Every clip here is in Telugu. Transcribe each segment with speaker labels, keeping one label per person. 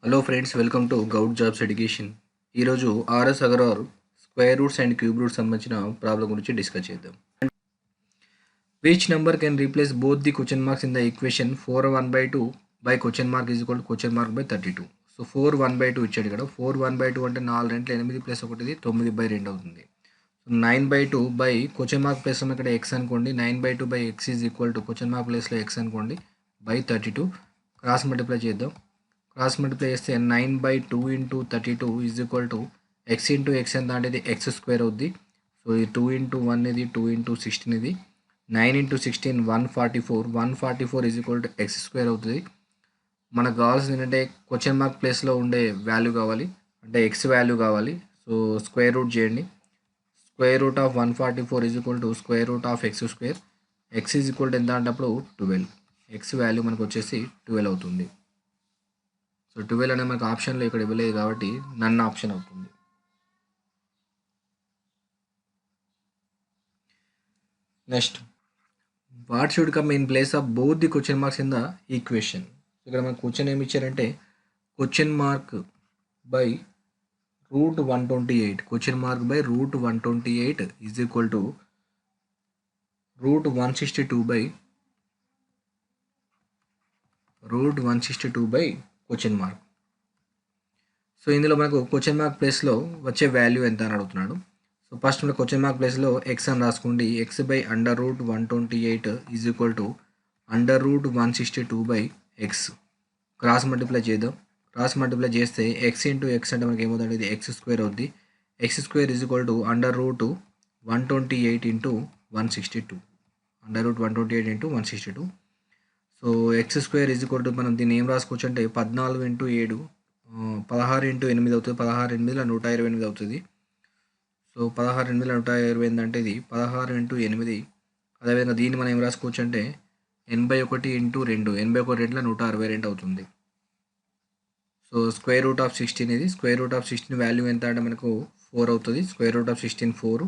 Speaker 1: Hello friends, welcome to Goud jobs education. ఈరోజు RS Agarwal square roots and cube roots సంబంధించిన ప్రాబ్లం గురించి డిస్కస్ చేద్దాం. Which number can replace both the question marks in the equation 4 1/2 by question mark is equal to question mark by 32. So 4 1/2 ఇచ్చాడు ఇక్కడ. 4 1/2 అంటే 4 2 8 ప్లస్ 1 9/2 అవుతుంది. 9/2 బై క్వశ్చన్ మార్క్ ప్లేస్ ఇక్కడ ఎక్స్ అనుకోండి. 9/2 by X is equal to question mark ప్లేస్లో ఎక్స్ అనుకోండి బై 32. క్రాస్ మల్టిప్లై చేద్దాం. క్రాస్ మల్టిప్లై చేస్తే 9/2 into 32 is equal to X into X ఎంత అంటే ఇది ఎక్స్ స్క్వేర్ అవుద్ది. సో ఇది 2 ఇంటూ 1 ఇది 2 ఇంటూ 16 ఇది 9 into 16 144 is equal to X square అవుతుంది. మనకు కావాల్సింది ఏంటంటే క్వశ్చన్ మార్క్ ప్లేస్లో ఉండే వాల్యూ కావాలి, అంటే ఎక్స్ వాల్యూ కావాలి. సో స్క్వేర్ రూట్ చేయండి. Square root of 144 is equal to square root of X square. X is equal to ఎంత అంటే అప్పుడు 12. ఎక్స్ వాల్యూ మనకు వచ్చేసి 12 అవుతుంది. సో 12 అనేది మనకు ఆప్షన్లో ఇక్కడ ఇవ్వలేదు కాబట్టి నన్ ఆప్షన్ అవుతుంది. Next, what should come in place of both the question marks in the equation. ఇక్కడ మనకు క్వశ్చన్ ఏమి ఇచ్చారంటే question mark by root 128, question mark by root 128 is equal to root 162 by question mark. So ఇందులో మనకు క్వశ్చన్ మార్క్ ప్లేస్లో వచ్చే వాల్యూ ఎంత అని అడుగుతున్నాడు. సో ఫస్ట్ మనకు క్వశ్చన్ మార్క్ ప్లేస్లో ఎక్స్ అని రాసుకోండి. X by under root 128 is equal to under root 162 by X. Cross multiply చేద్దాం. క్రాస్ మల్టిప్లై చేస్తే ఎక్స్ ఇంటూ ఎక్స్ అంటే మనకి ఏమవుతుంది, ఇది ఎక్స్ స్క్వేర్ అవుద్ది. X square is equal to under root 128 into 162, under root 128 into 162. So X square is equal to మనం దీన్ని ఏం రాసుకోవచ్చు అంటే 14 ఇంటూ 7 16 ఇంటూ 8 అవుతుంది. 16 8 128 అవుతుంది. సో 16 8 128 అంటే ఇది 16 ఇంటూ 8. అదేవిధంగా దీన్ని మనం ఏం రాసుకోవచ్చు అంటే 81 ఇంటూ 2, 81 2 162 అవుతుంది. సో స్క్వేర్ రూట్ ఆఫ్ 16 ఇది. స్క్వేర్ రూట్ ఆఫ్ 16 వాల్యూ ఎంత అంటే మనకు 4 అవుతుంది. Square root of 16 4.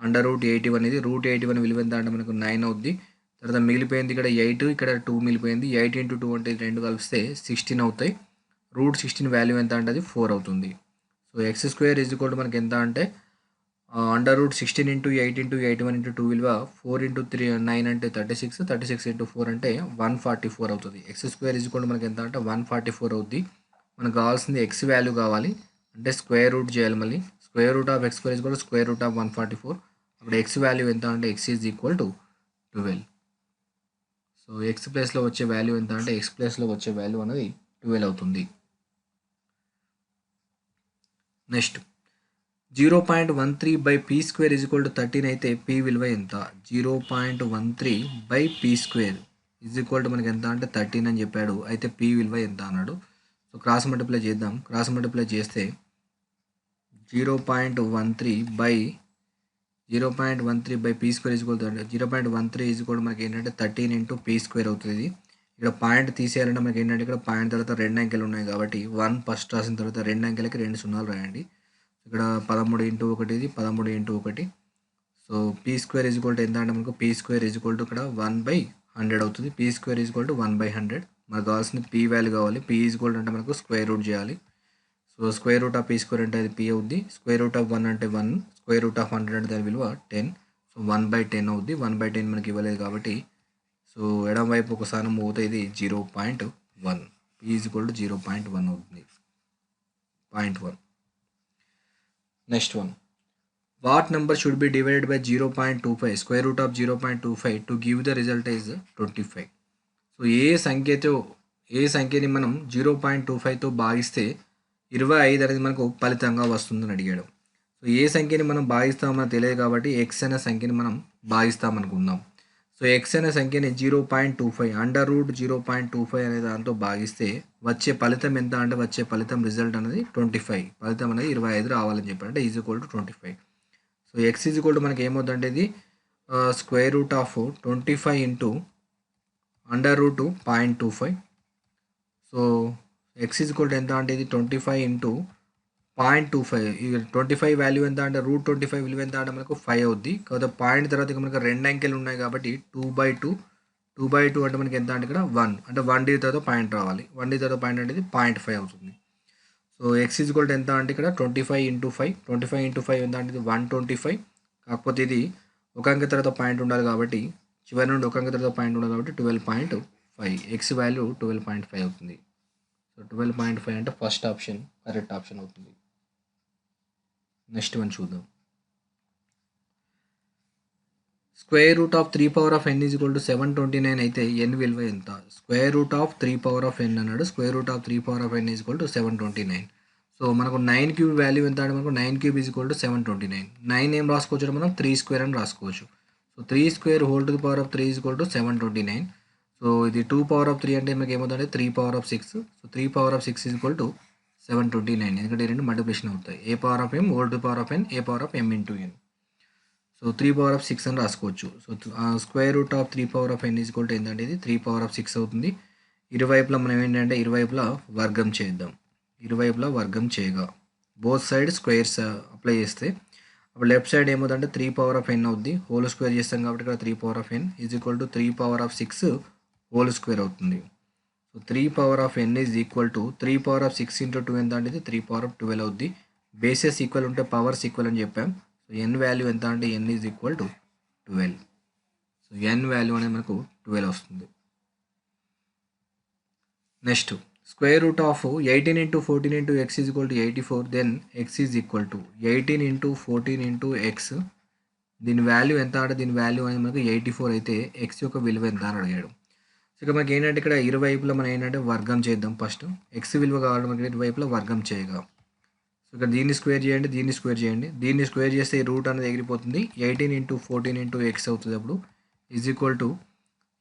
Speaker 1: Under root 81 ఇది. రూట్ 81 విలువ ఎంత అంటే మనకు 9 అవుద్ది. తర్వాత మిగిలిపోయింది ఇక్కడ 8, ఇక్కడ 2 మిగిలిపోయింది. 8 ఇంటూ 2 అంటే 2 కలిపిస్తే 16 అవుతాయి. రూట్ 16 వాల్యూ ఎంత అంటే అది 4 అవుతుంది. So X square is equal to మనకి ఎంత అంటే under root 16 into 8 into 81 into 2 విలువ 4 ఇంటూ 3 9 అంటే 36, 36 ఇంటూ 4 అంటే 144 అవుతుంది. X square is equal to మనకి ఎంత అంటే 144 అవుద్ది. మనకు కావాల్సింది ఎక్స్ వాల్యూ కావాలి, అంటే స్క్వేర్ రూట్ చేయాలి. మళ్ళీ square root of X square is equal to square root of 144. అక్కడ ఎక్స్ వాల్యూ ఎంత అంటే x is equal to 12. So X ప్లేస్లో వచ్చే వాల్యూ ఎంత అంటే ఎక్స్ ప్లేస్లో వచ్చే వాల్యూ అనేది 12 అవుతుంది. Next, 0.13 by P square is equal to 13 అయితే పీ విలువ ఎంత? 0.13 by P square is equal to మనకి ఎంత అంటే 13 అని చెప్పాడు. అయితే పీ విలువ ఎంత అన్నాడు. సో క్రాస్ మల్టిప్లై చేద్దాం. క్రాస్ మల్టిప్లై చేస్తే 0.13 by P square is equal to 0.13 is equal to మనకి ఏంటంటే 13 ఇంటూ పీ స్క్వేర్ అవుతుంది. ఇక్కడ పాయింట్ తీసేయాలంటే మనకి ఏంటంటే ఇక్కడ పాయింట్ తర్వాత 2 అంకెలు ఉన్నాయి కాబట్టి 1 ఫస్ట్ రాసిన తర్వాత 2 అంకెలకి 2 సున్నాలు రాయండి. ఇక్కడ 13 ఇంటూ 1 ఇది 13 into 1. So P square is equal to ఎంత అంటే మనకు P square is equal to ఇక్కడ 1/100 అవుతుంది. P square is equal to 1/100. మనకు కావాల్సింది పీ వాల్యూ కావాలి. పీ ఈజ్ ఈక్వల్ అంటే మనకు స్క్వేర్ రూట్ చేయాలి. So square root of P square అంటే అది పీ అవుద్ది. స్క్వేర్ రూట్ ఆఫ్ 1 అంటే 1, స్క్వేర్ రూట్ ఆఫ్ 100 అంటే దాని విలువ 10. సో 1/10 అవుద్ది. 1/10 మనకి ఇవ్వలేదు కాబట్టి సో ఎడం వైపు ఒక స్థానం పోతే ఇది 0.1. పీ ఈజ్ ఈక్వల్ టు 0.1 అవుతుంది. 0.1. Next one, what number should be divided by 0.25 square root of 0.25 to give the result is 25. So ఏ సంఖ్యని మనం 0.25తో భాగిస్తే 25 అనేది మనకు ఫలితంగా వస్తుందని అడిగాడు. సో ఏ సంఖ్యని మనం భాగిస్తామని తెలియదు కాబట్టి ఎక్స్ అనే సంఖ్యని మనం భాగిస్తామనుకుందాం. సో ఎక్స్ అనే సంఖ్యని 0.25 అండర్ రూట్ 0.25 అనే దాంతో భాగిస్తే వచ్చే ఫలితం ఎంత అంటే వచ్చే ఫలితం రిజల్ట్ అనేది 25. ఫలితం అనేది 25 రావాలని చెప్పాడు, అంటే is equal to 25. So X is equal to మనకి ఏమవుతుందంటే ఇది square root of 25 into under root 0.25. So X is equal to ఎంత అంటే ఇది 25 ఇంటూ 0.25. ఇక 25 వాల్యూ ఎంత అంటే రూట్ 25 విలువ ఎంత అంటే మనకు 5 అవుద్ది. కాకపోతే పాయింట్ తర్వాత ఇక మనకు 2 అంకెలు ఉన్నాయి కాబట్టి 2/2 అంటే మనకి ఎంత అంటే ఇక్కడ 1, అంటే 1 తర్వాత పాయింట్ రావాలి. 1 తర్వాత పాయింట్ అంటే ఇది 0.5 అవుతుంది. So X is equal to ఎంత అంటే ఇక్కడ 25 ఇంటూ 5, 25 ఇంటూ 5 ఎంత అంటే ఇది 125. కాకపోతే ఇది ఒక అంకె తర్వాత పాయింట్ ఉండాలి కాబట్టి చివరి నుండి ఒక అంకె తర్వాత పాయింట్ ఉండాలి కాబట్టి 12.5, ఎక్స్ వాల్యూ 12.5 అవుతుంది. సో 12.5 అంటే ఫస్ట్ ఆప్షన్ కరెక్ట్ ఆప్షన్ అవుతుంది. నెక్స్ట్ వన్ చూద్దాం. Square root of 3 power of N is equal to 729 అయితే ఎన్ విలువ ఎంత? Square root of 3 power of N అన్నాడు. Square root of 3 power of N is equal to 729. So మనకు 9 క్యూబ్ వాల్యూ ఎంత అంటే మనకు 9 క్యూబ్ ఈజ్ ఈక్వల్ టు 729. 9 ఏం రాసుకోవచ్చు మనం 3 స్క్వేర్ అని రాసుకోవచ్చు. So 3 square whole to the power of 3 is equal to 729. So ఇది 2 పవర్ ఆఫ్ 3 అంటే మనకి ఏమవుతుందంటే 3 power of 6. So 3 power of 6 is equal to 729. ఎందుకంటే రెండు మల్టిప్లికేషన్ అవుతాయి. A power of M whole to power of N, A power of M into N. So 3 power of 6 అని రాసుకోవచ్చు. So square root of 3 power of N is equal to ఏంటంటే ఇది 3 పవర్ ఆఫ్ 6 అవుతుంది. ఇరువైపులా మనం ఏంటంటే ఇరువైపులా వర్గం చేద్దాం. ఇరువైపులా వర్గం చేయగా బోత్ సైడ్ స్క్వేర్స్ అప్లై చేస్తే అప్పుడు లెఫ్ట్ సైడ్ ఏమవుతుందంటే 3 పవర్ ఆఫ్ ఎన్ అవుద్ది. హోల్ స్క్వేర్ చేస్తాం కాబట్టి ఇక్కడ 3 power of N is equal to 3 power of 6 whole square అవుతుంది. So 3 power of N is equal to 3 power of 6 into 2 ఎంత అంటే ఇది 3 పవర్ ఆఫ్ 12 అవుద్ది. బేసెస్ ఈక్వల్ ఉంటే పవర్స్ ఈక్వల్ అని చెప్పాం. సో ఎన్ వాల్యూ ఎంత అంటే N is equal to 12. So N value అనేది మనకు 12 వస్తుంది. Next square root of 18 into 14 into x is equal to 84. Then x is equal to 18 into 14 into x. దీని వాల్యూ ఎంత అంటే దీని వాల్యూ అనేది మనకు 84 అయితే ఎక్స్ యొక్క విలువ ఎంత అని అడిగాడు. సో ఇక మనకి ఏంటంటే ఇక్కడ ఇరువైపులా మనం ఏంటంటే వర్గం చేద్దాం. ఫస్ట్ ఎక్స్ విలువ కావాలి మనకి ఇరువైపులా వర్గం చేయగా. సో ఇక్కడ దీన్ని స్క్వేర్ చేయండి, దీన్ని స్క్వేర్ చేయండి. దీన్ని స్క్వేర్ చేస్తే ఈ రూట్ అనేది ఎగిరిపోతుంది. 18 ఇంటూ 14 ఇంటూ ఎక్స్ అవుతుంది. అప్పుడు ఈజ్ ఈక్వల్ టు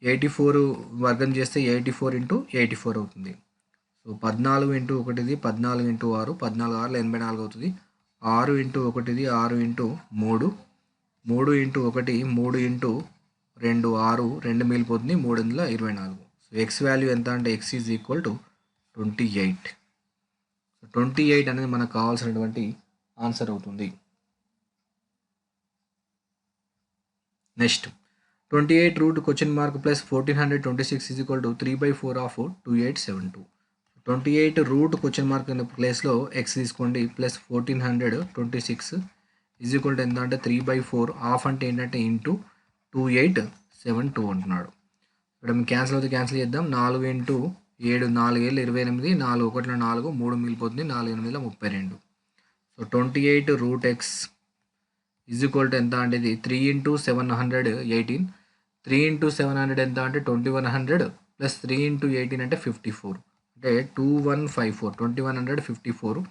Speaker 1: 84 వర్గం చేస్తే 84 ఇంటూ 84 అవుతుంది. సో 14 ఇంటూ 1 14 ఇంటూ 6, 14 6 84 అవుతుంది. 6 ఇంటూ 1 6 ఇంటూ 3, 3 ఇంటూ 1 3 ఇంటూ 2 6, 2 మిగిలిపోతుంది 324. సో ఎక్స్ వాల్యూ ఎంత అంటే x is equal to 28. So 28 అనేది మనకు కావాల్సినటువంటి ఆన్సర్ అవుతుంది. Next 28 root question mark plus 1426 is equal to 3/4 of 2872. 28 root question mark అనే ప్లేస్లో ఎక్స్ తీసుకోండి ప్లస్ 1426 ఈజ్ ఈక్వల్ టు ఎంత అంటే 3/4 ఆఫ్ అంటే ఏంటంటే ఇంటూ 2872 అంటున్నాడు. ఇక్కడ మేము క్యాన్సిల్ అవుతే క్యాన్సిల్ చేద్దాం. 4 ఇంటూ 7 4 7 28, 4 1 4, 3 మిగిలిపోతుంది 4 8 32. So 28 root x is equal to ఎంత అంటే ఇది 3 ఇంటూ 718. 3 ఇంటూ 700 ఎంత అంటే 2100 ప్లస్ 3 ఇంటూ 18 అంటే 54 అంటే 2154, 2154.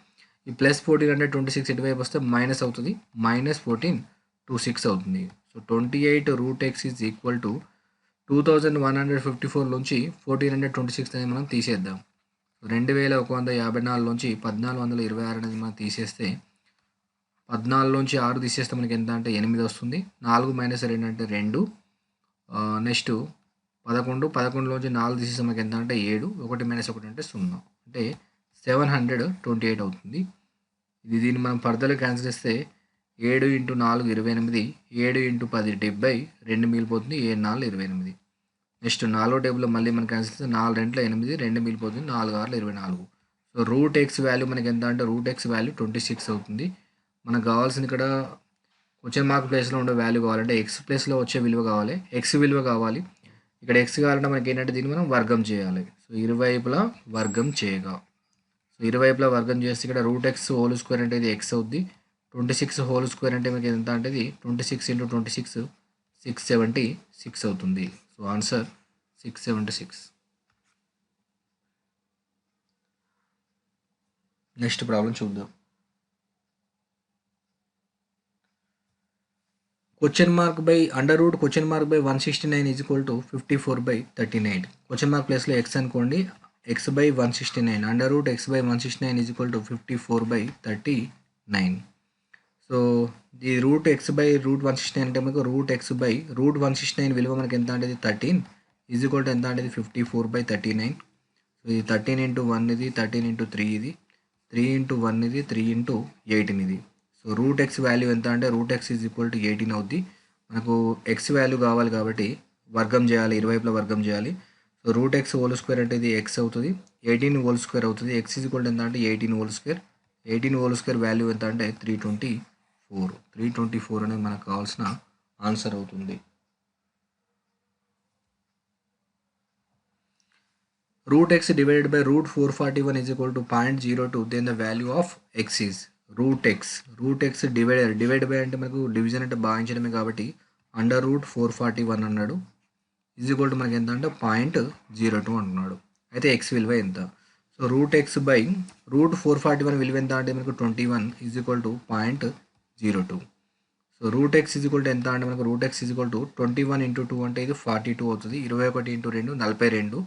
Speaker 1: ఈ ప్లస్ 1426 ఎటువైపు వస్తే మైనస్ అవుతుంది, మైనస్ 1426 అవుతుంది. So 28 root x is equal to 2154 నుంచి 1426 అనేది మనం తీసేద్దాం. 2154 నుంచి 1426 అనేది మనం తీసేస్తే 14 నుంచి 6 తీసేస్తే మనకి ఎంత అంటే 8 వస్తుంది. 4 మైనస్ 2 అంటే 2. నెక్స్ట్ 11 నుంచి 4 తీసేస్తే మనకి ఎంత అంటే 7. 1 మైనస్ 1 అంటే 0 అంటే 728 అవుతుంది. దీన్ని మనం ఫర్దర్గా క్యాన్సిల్ చేస్తే 7 ఇంటూ 4 28, 7 ఇంటూ 10 70, 2 మిగిలిపోతుంది 7 4 28. నెక్స్ట్ 4వ టేబుల్లో మళ్ళీ మనం క్యాన్సిల్ చేస్తే 4 2 8, 2 మిగిలిపోతుంది 4 6 24. సో రూట్ ఎక్స్ వాల్యూ మనకి ఎంత అంటే రూట్ ఎక్స్ వాల్యూ 26 అవుతుంది. మనకు కావాల్సింది ఇక్కడ క్వశ్చన్ మార్క్ ప్లేస్లో ఉండే వాల్యూ కావాలంటే ఎక్స్ ప్లేస్లో వచ్చే విలువ కావాలి, ఎక్స్ విలువ కావాలి. ఇక్కడ ఎక్స్ కావాలంటే మనకి ఏంటంటే దీన్ని మనం వర్గం చేయాలి. సో ఇరువైపులా వర్గం చేయగా, సో ఇరువైపులా వర్గం చేస్తే ఇక్కడ రూట్ ఎక్స్ హోల్ స్క్వేర్ అంటే ఇది ఎక్స్ అవుద్ది. 26 హోల్ స్క్వేర్ అంటే మనకి ఎంత అంటే ఇది 26 ఇంటూ 26 676 అవుతుంది. So answer 676. నెక్స్ట్ ప్రాబ్లం చూద్దాం. Question mark by under root question mark by 169 is equal to 54/39. Question mark ప్లేస్లో ఎక్స్ అనుకోండి, X by 169 under root x by 169 is equal to 54/39. So ఈ రూట్ ఎక్స్ బై రూట్ 169 అంటే మనకు రూట్ ఎక్స్ బై రూట్ 169 విలువ మనకి ఎంత అంటే 13 ఈజ్ ఈక్వల్ టు ఎంత అంటే 54/39. సో ఇది 13 ఇంటూ 1 ఇది, 13 ఇంటూ 3 ఇది, 3 ఇంటూ 1 ఇది, 3 ఇంటూ 18 ఇది. సో రూట్ ఎక్స్ వాల్యూ ఎంత అంటే root x is equal to 18 అవుద్ది. మనకు ఎక్స్ వాల్యూ కావాలి కాబట్టి వర్గం చేయాలి, ఇరువైపులా వర్గం చేయాలి. So root x whole square అంటే ఇది ఎక్స్ అవుతుంది, 18 హోల్ స్క్వేర్ అవుతుంది. ఎక్స్ ఈజ్ ఈక్వల్ ఎంత అంటే 18 whole square. 18 whole square value ఎంత అంటే 324 అనేది మనకు కావాల్సిన ఆన్సర్ అవుతుంది. Root x divided by root 441 is equal to 0.02. Then the value of x is root x. Root x divided by అంటే మనకు డివిజన్ అంటే భాగించడమే కాబట్టి అండర్ రూట్ 441 అన్నాడు. ఈజ్ ఈక్వల్ టు మనకి ఎంత అంటే 0.02 అంటున్నాడు. అయితే ఎక్స్ విలువ ఎంత? So root x by root 441 విలువ ఎంత అంటే మనకు 21 is equal to 0.02. So root x is equal to ఎంత అంటే మనకు root x is equal to 21 into 2 అంటే ఇది 42 అవుతుంది. 21 ఇంటూ 2 42.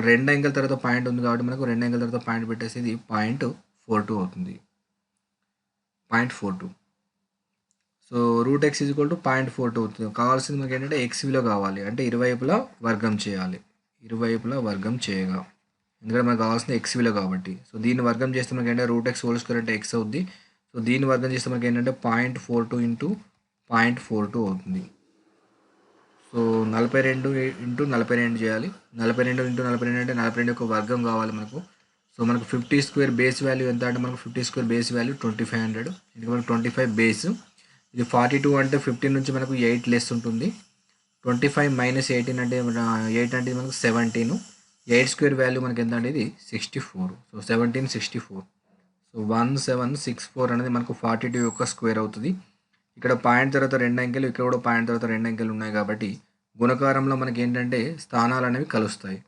Speaker 1: రెండు యాంగిల్ తర్వాత పాయింట్ ఉంది కాబట్టి మనకు రెండు యాంగిల్ తర్వాత పాయింట్ పెట్టేసి ఇది 0.42 అవుతుంది. 0.42. So root x is equal to 0.42 అవుతుంది. కావాల్సింది మనకి ఏంటంటే ఎక్స్ విలువ కావాలి, అంటే ఇరువైపులా వర్గం చేయాలి. ఇరువైపులా వర్గం చేయగా, ఎందుకంటే మనకు కావాల్సింది ఎక్స్ విలువ కాబట్టి. సో దీన్ని వర్గం చేస్తే మనకి ఏంటంటే రూట్ ఎక్స్ హోల్ స్క్వేర్ అంటే ఎక్స్ అవుద్ది. సో దీన్ని వర్గం చేస్తే మనకి ఏంటంటే 0.42 ఇంటూ 0.42 అవుతుంది. సో 42 ఇంటూ 42 చేయాలి. 42 ఇంటూ 42 అంటే 42 యొక్క వర్గం కావాలి మనకు. సో మనకు 50 స్క్వేర్ బేస్ వాల్యూ ఎంత అంటే మనకు 50 స్క్వేర్ బేస్ వాల్యూ 2500. ఇది మనకు 25 బేస్. ఇది 42 అంటే 15 నుంచి మనకు 8 లెస్ ఉంటుంది. 25 మైనస్ 18 అంటే 8 అంటే మనకు 17. 8 స్క్వేర్ వాల్యూ మనకి ఎంత అంటే ఇది 64. సో 1764. సో 1764 అనేది మనకు 42 యొక్క స్క్వేర్ అవుతుంది. ఇక్కడ పాయింట్ తర్వాత రెండు అంకెలు, ఇక్కడ కూడా పాయింట్ తర్వాత రెండు అంకెలు ఉన్నాయి కాబట్టి గుణకారంలో మనకి ఏంటంటే స్థానాలు అనేవి కలుస్తాయి.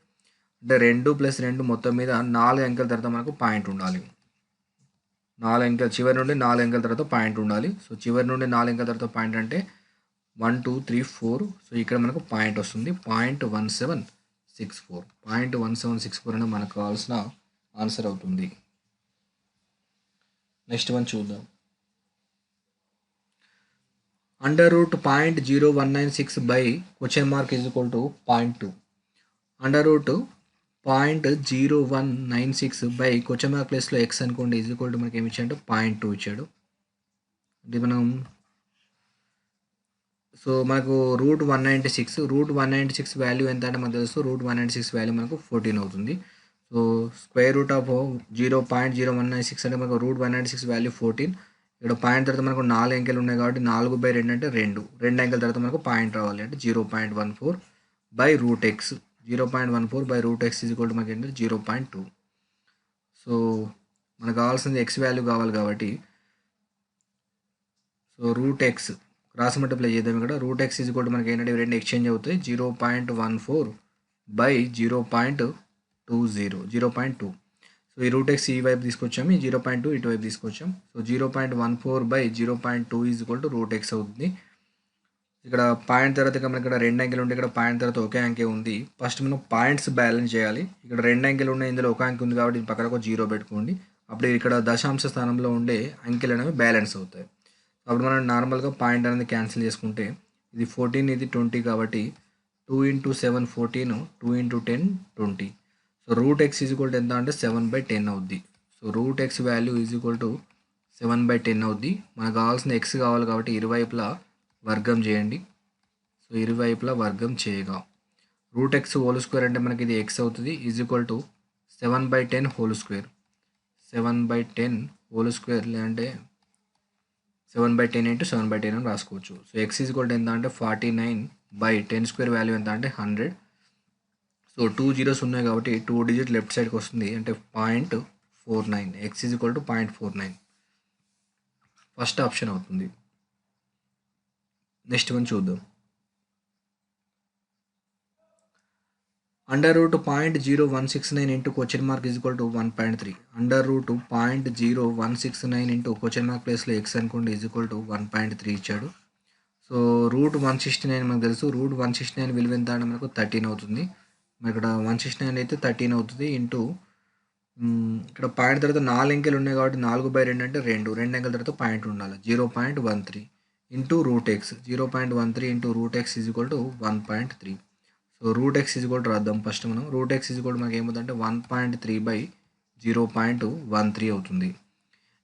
Speaker 1: అంటే 2 + 2 మొత్తం మీద 4 అంకెల తర్వాత మనకు పాయింట్ ఉండాలి. 4 అంకెలు చివరి నుండి 4 అంకెల తర్వాత పాయింట్ ఉండాలి. సో చివరి నుండి 4 అంకెల తర్వాత పాయింట్ అంటే 1 2 3 4. సో ఇక్కడ మనకు పాయింట్ వస్తుంది 0.1764. 0.1764 అనేది మనకు కావాల్సిన ఆన్సర్ అవుతుంది. నెక్స్ట్ వన్ చూద్దాం. Under root 0.0196 by question mark is equal to 0.2. Under root 0.0196 by question mark ప్లేస్లో ఎక్స్ అనుకోండి ఈజ్ ఈక్వల్ టు మనకి ఏమి ఇచ్చాడు 0.2 ఇచ్చాడు. ఇది మనం సో మనకు రూట్ 196 వాల్యూ ఎంత అంటే మనకు తెలుసు. రూట్ 196 వాల్యూ మనకు 14 అవుతుంది. సో స్క్వేర్ రూట్ ఆఫ్ 0.0196 అంటే మనకు రూట్ 196 వాల్యూ 14. ఇక్కడ పాయింట్ తర్వాత మనకు 4 అంకెలు ఉన్నాయి కాబట్టి 4/2 అంటే 2 అంకెల తర్వాత మనకు పాయింట్ రావాలి అంటే 0.14 by root x. 0.14 by root x is equal to మనకి ఏంటంటే 0.2. సో మనకు కావాల్సింది ఎక్స్ వాల్యూ కావాలి కాబట్టి so root x cross multiply చేద్దాం. ఇక్కడ root x is equal to మనకి ఏంటంటే రెండు ఎక్స్చేంజ్ అవుతాయి. 0.14 బై 0.20 0.2. సో ఈ రూట్ ఎక్స్ ఈ వైపు తీసుకొచ్చాము, ఈ 0.2 ఇటువైపు తీసుకొచ్చాం. So 0.14 by 0.2 is equal to root x అవుతుంది. ఇక్కడ పాయింట్ తర్వాత మనకి ఇక్కడ రెండు అంకెలు ఉంటే ఇక్కడ పాయింట్ తర్వాత ఒకే అంకె ఉంది. ఫస్ట్ మనం పాయింట్స్ బ్యాలెన్స్ చేయాలి. ఇక్కడ రెండు అంకెలు ఉన్నాయి, ఇందులో ఒక అంకె ఉంది కాబట్టి పక్కన ఒక 0 పెట్టుకోండి. అప్పుడు ఇక్కడ దశాంశ స్థానంలో ఉండే అంకెలు అనేవి బ్యాలెన్స్ అవుతాయి. అప్పుడు మనం నార్మల్గా పాయింట్ అనేది క్యాన్సిల్ చేసుకుంటే ఇది 14 ఇది 20 కాబట్టి 2 × 7 14, 2 × 10 20. So root x is equal to ఎంత అంటే 7/10 అవుద్ది. So root x value is equal to 7/10 అవుద్ది. మనకు కావాల్సిన ఎక్స్ కావాలి కాబట్టి ఇరువైపులా వర్గం చేయండి. సో ఇరువైపులా వర్గం చేయగా రూట్ ఎక్స్ హోల్ స్క్వేర్ అంటే మనకి ఇది ఎక్స్ అవుతుంది is equal to 7/10 whole square. 7/10 whole square లేదంటే 7/10 × 7/10 అని రాసుకోవచ్చు. So X is equal to ఎంత అంటే 49/10 స్క్వేర్ వాల్యూ ఎంత అంటే 100. సో 2 zeros ఉన్నాయి కాబట్టి 2 digit లెఫ్ట్ సైడ్కి వస్తుంది అంటే 0.49. X is equal to 0.49 first option అవుతుంది. నెక్స్ట్ వన్ చూద్దాం. Under root 0.0169 into question mark is equal to 1.3. Under root 0.0169 into question mark ప్లేస్లో ఎక్స్ అనుకోండి ఈజ్ ఈక్వల్ టు 1.3 ఇచ్చాడు. సో రూట్ 169 మనకు తెలుసు. రూట్ 169 విలువ ఎంత అంటే మనకు 13 అవుతుంది. మరి ఇక్కడ 169 అయితే 13 అవుతుంది ఇంటూ ఇక్కడ పాయింట్ తర్వాత 4 అంకెలు ఉన్నాయి కాబట్టి 4/2 అంటే 2 అంకెల తర్వాత పాయింట్ ఉండాలి 0.13 into root x. 0.13 into root x is equal to 1.3. So root x is equal to రాద్దాం ఫస్ట్ మనం. Root x is equal to మనకి ఏమవుతుందంటే 1.3/0.13 అవుతుంది.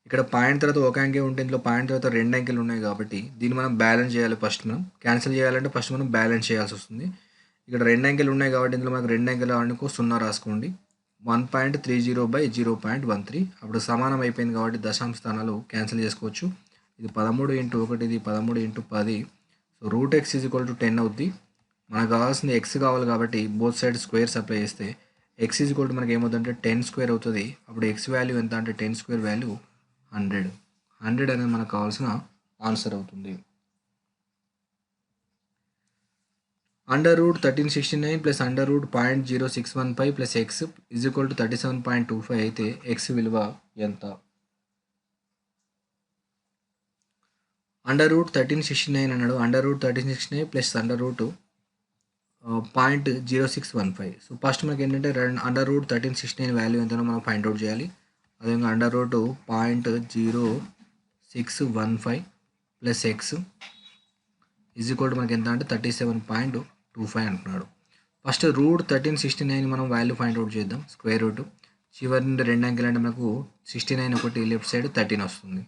Speaker 1: ఇక్కడ పాయింట్ తర్వాత ఒక అంకె ఉంటే ఇందులో పాయింట్ తర్వాత రెండు అంకెలు ఉన్నాయి కాబట్టి దీన్ని మనం బ్యాలెన్స్ చేయాలి. ఫస్ట్ మనం క్యాన్సిల్ చేయాలంటే ఫస్ట్ మనం బ్యాలెన్స్ చేయాల్సి వస్తుంది. ఇక్కడ 2 అంకెలు ఉన్నాయి కాబట్టి ఇందులో మనకు 2 అంకెలు అనుకో 0 రాసుకోండి. 1.30/0.13 అప్పుడు సమానం అయిపోయింది కాబట్టి దశాంశ స్థానాలు క్యాన్సిల్ చేసుకోవచ్చు. ఇది 13 × 1 ఇది 13 × 10. సో √x = 10 అవుద్ది. మనకు కావాల్సింది x కావాలి కాబట్టి బోత్ సైడ్ స్క్వేర్స్ అప్లై చేస్తే x = మనకి ఏమవుతుందంటే 10² అవుతుంది. అప్పుడు x వాల్యూ ఎంత అంటే 10² వాల్యూ 100 అనేది మనకు కావాల్సిన ఆన్సర్ అవుతుంది. √1369 + √0.0615 + x = 37.25 అయితే x విలువ ఎంత? √1369 అన్నాడు. √1369 + √0.0615. సో ఫస్ట్ మనకి ఏంటంటే √1369 వాల్యూ ఎంతనో మనం ఫైండ్ అవుట్ చేయాలి. అదేవిధంగా √0.0615 + x = మనకి ఎంత అంటే 37.25 అంటున్నాడు. ఫస్ట్ √1369 మనం వాల్యూ ఫైండ్ అవుట్ చేద్దాం. స్క్వేర్ రూట్ చివరి నుండి 2 అంకెలు అంటే మనకు 69 ఒకటి లెఫ్ట్ సైడ్ 13 వస్తుంది.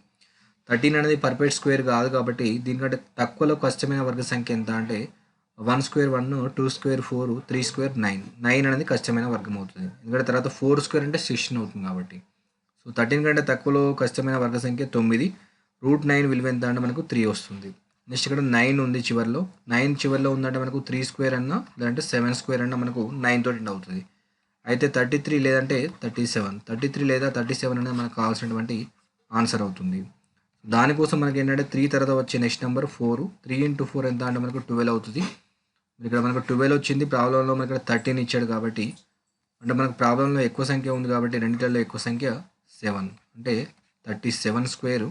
Speaker 1: 13 అనేది పర్ఫెక్ట్ స్క్వేర్ కాదు కాబట్టి దీనికంటే తక్కువలో కష్టమైన వర్గ సంఖ్య ఎంత అంటే 1² 1, 2² 4, 3² 9. 9 అనేది కష్టమైన వర్గం అవుతుంది. ఎందుకంటే తర్వాత 4² అంటే 16 అవుతుంది కాబట్టి. సో 13 కంటే తక్కువలో కష్టమైన వర్గ సంఖ్య 9. √9 విలువ ఎంత అంటే మనకు 3 వస్తుంది. నెక్స్ట్ ఇక్కడ 9 ఉంది చివరిలో. 9 చివరిలో ఉందంటే మనకు 3² అన్నా లేదంటే 7² అన్నా మనకు 9 తోటి ఎండ్ అవుతుంది. అయితే 33 లేదంటే 37. 33 లేదా 37 అనేది మనకు కావాల్సినటువంటి ఆన్సర్ అవుతుంది. దానికోసం మనకి ఏంటంటే 3 తర్వాత వచ్చే నెక్స్ట్ నెంబర్ 4. 3 × 4 ఎంత అంటే మనకు 12 అవుతుంది. ఇక్కడ మనకు 12 వచ్చింది. ప్రాబ్లంలో మనకి ఇక్కడ 13 ఇచ్చాడు కాబట్టి అంటే మనకు ప్రాబ్లంలో ఎక్కువ సంఖ్య ఉంది కాబట్టి రెండిట్లో ఎక్కువ సంఖ్య 7 అంటే 37²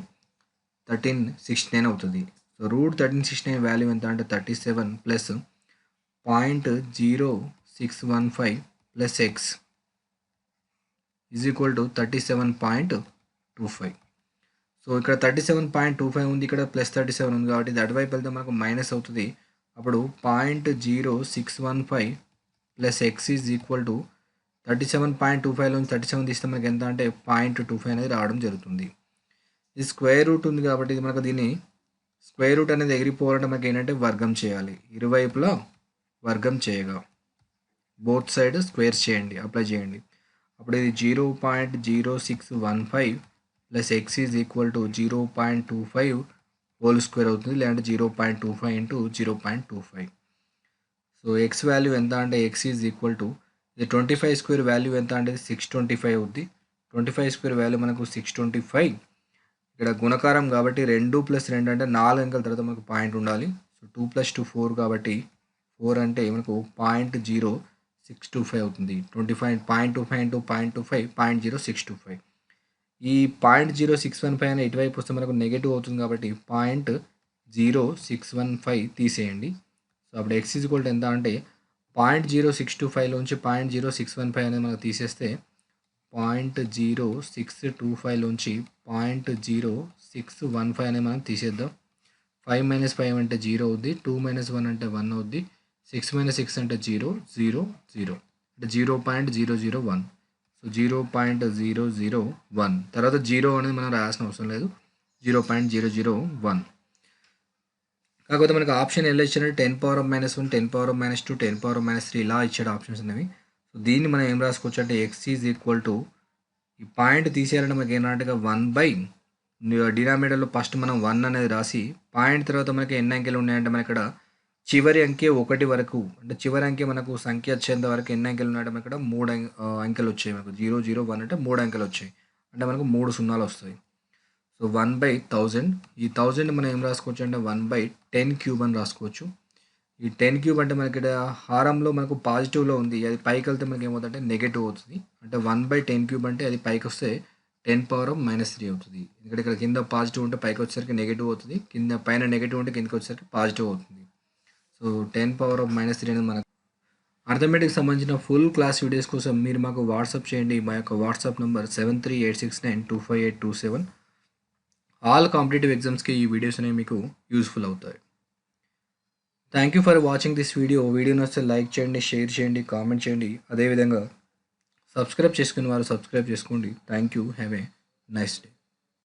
Speaker 1: 1369 అవుతుంది. సో √1369 వాల్యూ ఎంత అంటే 37 + 0.0615 + x = 37.25. సో ఇక్కడ 37.25 ఉంది. ఇక్కడ +37 ఉంది కాబట్టి ఇది అటువైపు వెళ్తే మనకు మైనస్ అవుతుంది. అప్పుడు 0.0615 + x = 37.25లోంచి 37 తీస్తే మనకి ఎంత అంటే 0.25 అనేది రావడం జరుగుతుంది. ఇది స్క్వేర్ రూట్ ఉంది కాబట్టి ఇది మనకు దీన్ని స్క్వేర్ రూట్ అనేది ఎగిరిపోవాలంటే మనకి ఏంటంటే వర్గం చేయాలి. ఇరువైపులా వర్గం చేయగా బోత్ సైడ్ స్క్వేర్స్ చేయండి, అప్లై చేయండి. అప్పుడు ఇది 0.0615 + x = 0.25 హోల్ స్క్వేర్ అవుతుంది. లేదంటే 0.25 × 0.25. సో x వాల్యూ ఎంత అంటే x = ఇది 25² వాల్యూ ఎంత అంటే 625 అవుద్ది. 25² వాల్యూ మనకు 625. ఇక్కడ గుణకారం కాబట్టి 2 + 2 అంటే 4 అంకెల తర్వాత మనకు పాయింట్ ఉండాలి. సో 2 + 2 4 కాబట్టి 4 అంటే మనకు 0.0625 అవుతుంది. 0.25 × 0.25 0.0625. ఈ 0.0615 అనే ఇటువైపు వస్తే మనకు నెగిటివ్ అవుతుంది కాబట్టి 0.0615 తీసేయండి. సో అప్పుడు x = ఎంత అంటే 0.0625లోంచి 0.0615 అనేది మనకు తీసేస్తే 0.0625లోంచి 0.0615 అనేది మనం తీసేద్దాం. 5 - 5 అంటే 0 అవుద్ది. 2 - 1 అంటే 1 అవుద్ది. 6 - 6 అంటే 0 0 0 అంటే 0.001. సో 0.001 తర్వాత 0 అనేది మనం రాయాల్సిన అవసరం లేదు. 0.001. కాకపోతే మనకు ఆప్షన్ ఎలా ఇచ్చారంటే 10⁻⁻1 10⁻⁻2 10⁻⁻3 ఇలా ఇచ్చాడు ఆప్షన్స్ అనేవి. సో దీన్ని మనం ఏం రాసుకోవచ్చు అంటే x = ఈ పాయింట్ తీసేయాలంటే మనకి ఏంటంటే 1/ డినామినేటర్లో ఫస్ట్ మనం 1 అనేది రాసి పాయింట్ తర్వాత మనకి ఎన్ని అంకెలు ఉన్నాయంటే మన ఇక్కడ చివరి అంకె 1 వరకు అంటే చివరి అంకె మనకు సంఖ్య వచ్చేంత వరకు ఎన్ని అంకెలు ఉన్నాయంటే మనకి ఇక్కడ 3 అంకెలు వచ్చాయి. మనకు 0 0 1 అంటే 3 అంకెలు వచ్చాయి. అంటే మనకు 3 సున్నాలు వస్తాయి. సో 1/1000 ఈ 1000 మనం ఏం రాసుకోవచ్చు అంటే 1/10³ అని రాసుకోవచ్చు. ఈ 10³ అంటే మనకి ఇక్కడ హారంలో మనకు పాజిటివ్లో ఉంది. అది పైకి వెళ్తే మనకి ఏమవుతుందంటే నెగిటివ్ అవుతుంది. అంటే 1/10³ అంటే అది పైకి వస్తే 10⁻³ అవుతుంది. ఎందుకంటే ఇక్కడ కింద పాజిటివ్ ఉంటే పైకి వచ్చేసరికి నెగిటివ్ అవుతుంది. కింద పైన నెగిటివ్ ఉంటే కిందకి వచ్చేసరికి పాజిటివ్ అవుతుంది. సో 10⁻³ అనేది మనకు అర్థమెటిక్కి సంబంధించిన ఫుల్ క్లాస్ వీడియోస్ కోసం మీరు మాకు వాట్సాప్ చేయండి. మా యొక్క వాట్సాప్ నెంబర్ 7386925827. ఆల్ కాంపిటేటివ్ ఎగ్జామ్స్కి ఈ వీడియోస్ అనేవి మీకు యూస్ఫుల్ అవుతాయి. Thank you for watching this video. Video నచ్చితే లైక్ చేయండి, షేర్ చేయండి, కామెంట్ చేయండి. అదేవిధంగా సబ్స్క్రైబ్ చేసుకునే వారు సబ్స్క్రైబ్ చేసుకోండి. Thank you. Have a nice day.